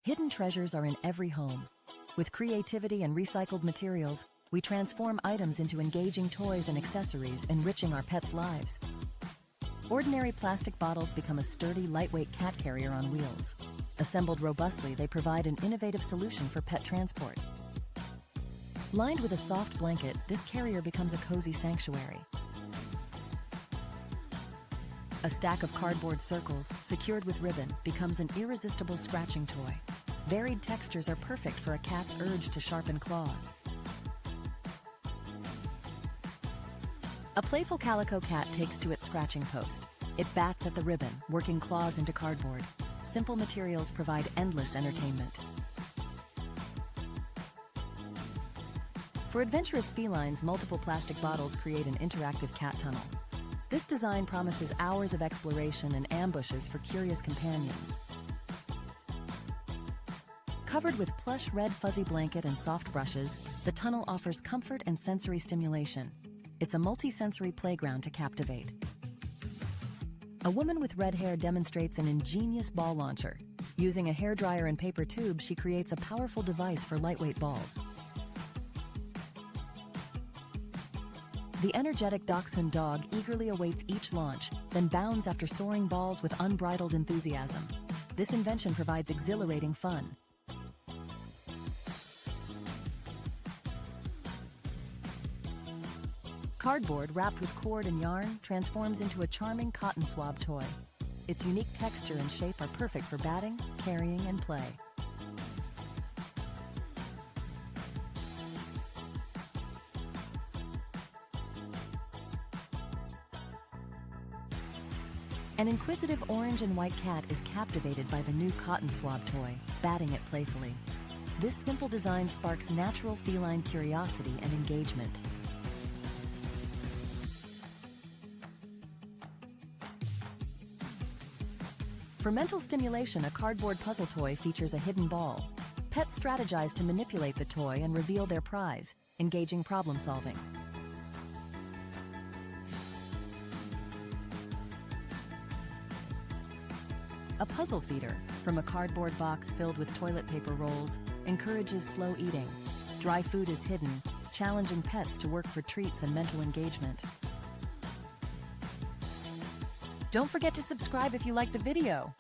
Hidden treasures are in every home. With creativity and recycled materials, we transform items into engaging toys and accessories, enriching our pets' lives. Ordinary plastic bottles become a sturdy, lightweight cat carrier on wheels. Assembled robustly, they provide an innovative solution for pet transport. Lined with a soft blanket, this carrier becomes a cozy sanctuary. A stack of cardboard circles, secured with ribbon, becomes an irresistible scratching toy. Varied textures are perfect for a cat's urge to sharpen claws. A playful calico cat takes to its scratching post. It bats at the ribbon, working claws into cardboard. Simple materials provide endless entertainment. For adventurous felines, multiple plastic bottles create an interactive cat tunnel. This design promises hours of exploration and ambushes for curious companions. Covered with plush red fuzzy blanket and soft brushes, the tunnel offers comfort and sensory stimulation. It's a multi-sensory playground to captivate. A woman with red hair demonstrates an ingenious ball launcher. Using a hairdryer and paper tube, she creates a powerful device for lightweight balls. The energetic dachshund dog eagerly awaits each launch, then bounds after soaring balls with unbridled enthusiasm. This invention provides exhilarating fun. Cardboard wrapped with cord and yarn transforms into a charming cotton swab toy. Its unique texture and shape are perfect for batting, carrying, and play. An inquisitive orange and white cat is captivated by the new cotton swab toy, batting it playfully. This simple design sparks natural feline curiosity and engagement. For mental stimulation, a cardboard puzzle toy features a hidden ball. Pets strategize to manipulate the toy and reveal their prize, engaging problem solving. A puzzle feeder, from a cardboard box filled with toilet paper rolls, encourages slow eating. Dry food is hidden, challenging pets to work for treats and mental engagement. Don't forget to subscribe if you like the video.